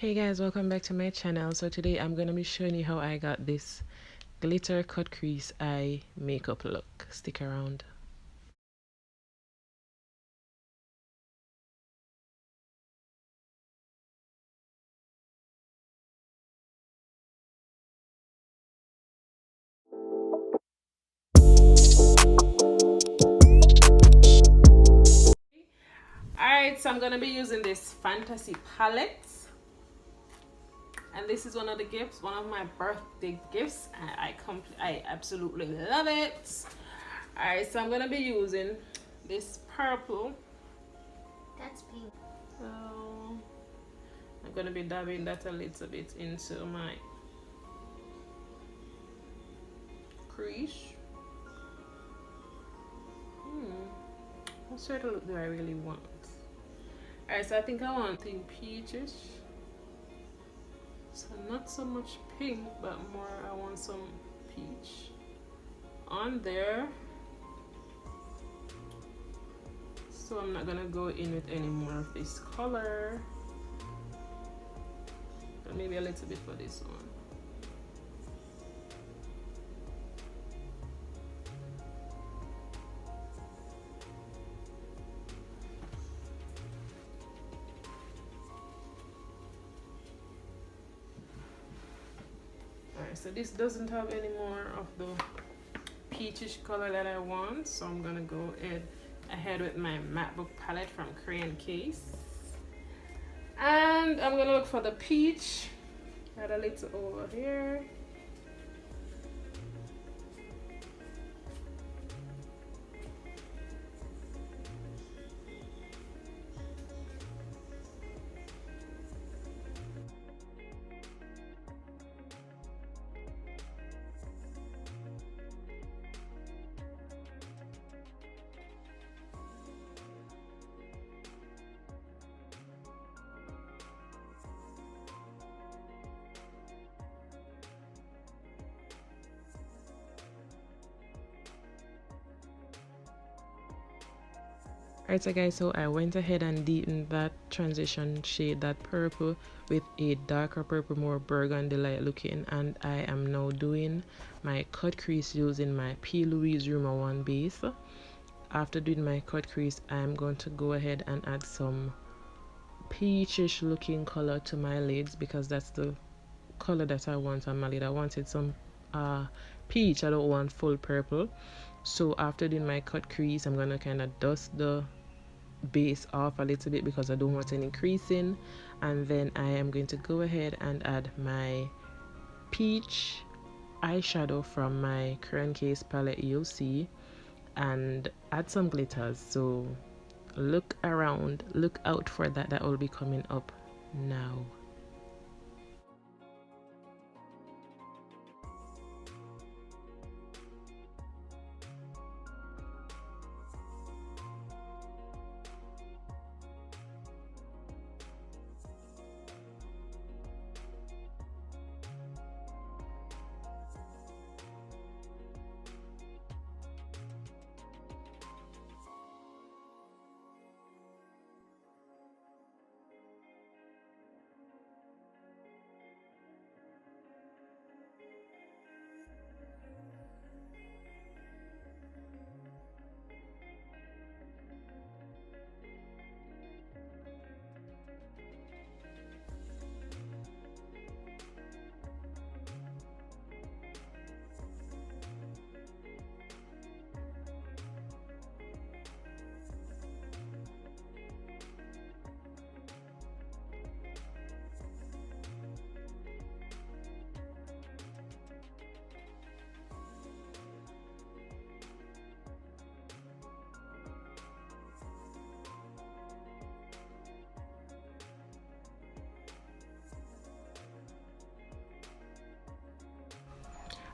Hey guys, welcome back to my channel. So today I'm going to be showing you how I got this glitter cut crease eye makeup look. Stick around. Alright, so I'm going to be using this Fantasy palette. And this is one of the gifts, one of my birthday gifts. I absolutely love it. Alright, so I'm going to be using this purple. That's pink. So I'm going to be dabbing that a little bit into my crease. What sort of look do I really want? Alright, so I think I want something peachish. So not so much pink, but more I want some peach on there. So I'm not gonna go in with any more of this color, but maybe a little bit for this one. Alright, so this doesn't have any more of the peachish color that I want, so I'm gonna go ahead with my MacBook palette from KIN Case, and I'm gonna look for the peach. Add a little over here. Alright, so guys, so I went ahead and deepened that transition shade, that purple, with a darker purple, more burgundy light looking, and I am now doing my cut crease using my P. Louise Rumor 1 base. After doing my cut crease, I'm going to go ahead and add some peachish looking color to my lids, because that's the color that I want on my lid. I wanted some peach, I don't want full purple. So after doing my cut crease, I'm gonna kind of dust the base off a little bit because I don't want any creasing, and then I am going to go ahead and add my peach eyeshadow from my KIN Case palette, you'll see, and add some glitters. So look around, look out for that will be coming up now.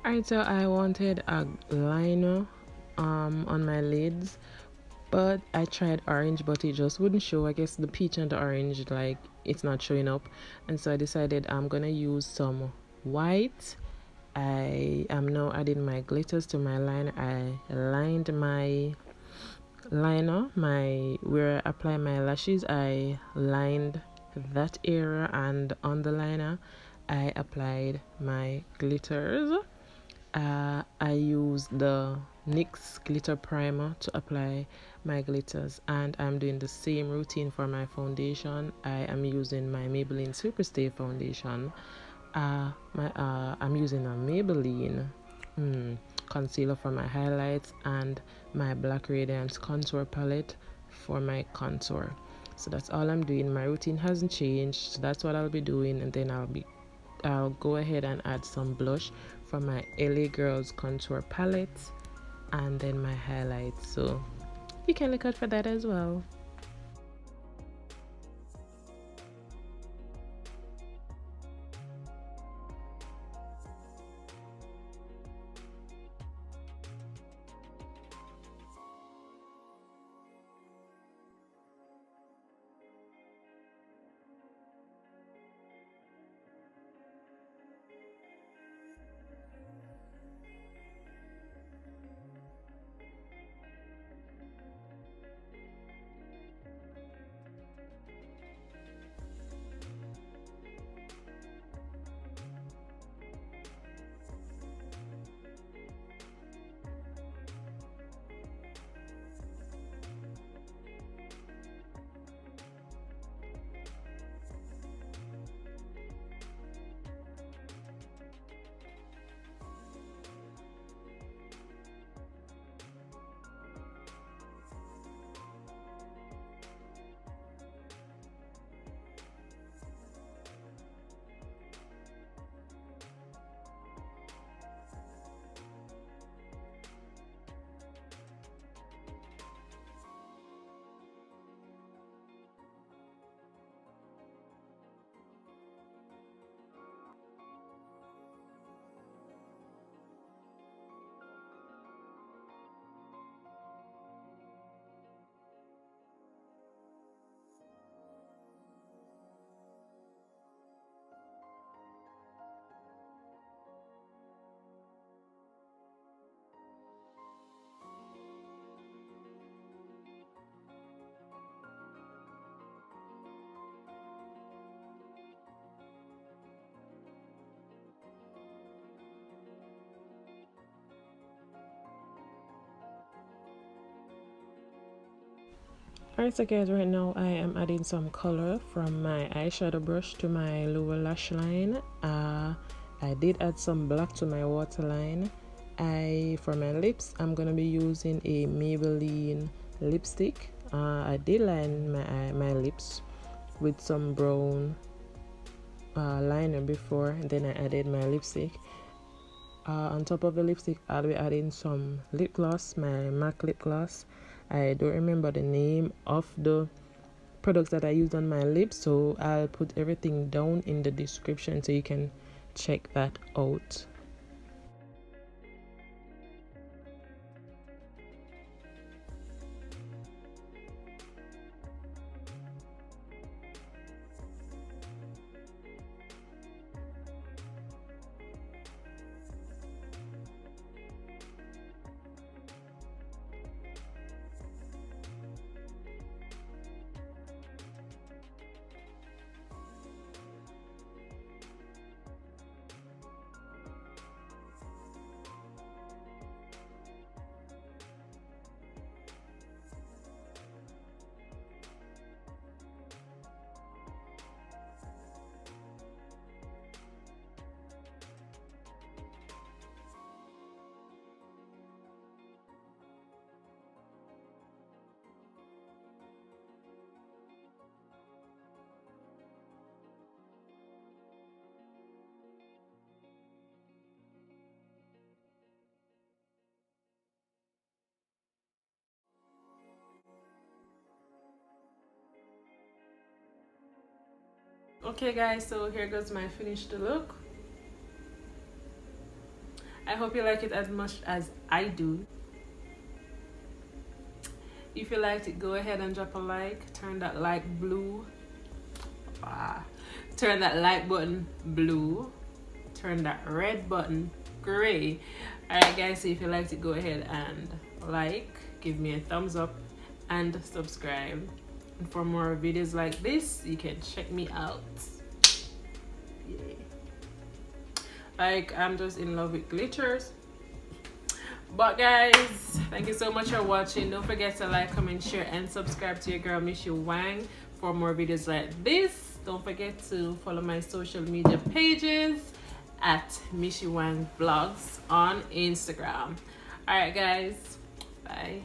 Alright, so I wanted a liner on my lids, but I tried orange, but it just wouldn't show. I guess the peach and the orange, like, it's not showing up, and so I decided I'm gonna use some white. I am now adding my glitters to my liner. I lined my liner, where I apply my lashes, I lined that area and on the liner I applied my glitters. I used the NYX glitter primer to apply my glitters, and I'm doing the same routine for my foundation. I am using my Maybelline Superstay foundation. I'm using a Maybelline concealer for my highlights and my Black Radiance contour palette for my contour. So that's all I'm doing. My routine hasn't changed, so that's what I'll be doing, and then I'll go ahead and add some blush from my LA Girls contour palette and then my highlights, so you can look out for that as well. Alright, so guys, right now I am adding some color from my eyeshadow brush to my lower lash line. I did add some black to my waterline. For my lips, I'm gonna be using a Maybelline lipstick. I did line my lips with some brown liner before, and then I added my lipstick. On top of the lipstick, I'll be adding some lip gloss, my MAC lip gloss. I don't remember the name of the products that I used on my lips, so I'll put everything down in the description so you can check that out. Okay guys, so here goes my finished look. I hope you like it as much as I do. If you liked it, go ahead and drop a like. Turn that like blue. Turn that like button blue. Turn that red button gray. Alright guys, so if you liked it, go ahead and like, give me a thumbs up, and subscribe. And for more videos like this, you can check me out. Yeah. Like, I'm just in love with glitters. But guys, thank you so much for watching. Don't forget to like, comment, share, and subscribe to your girl Mishi Wang for more videos like this. Don't forget to follow my social media pages at Mishi Wang Vlogs on Instagram. Alright guys, bye.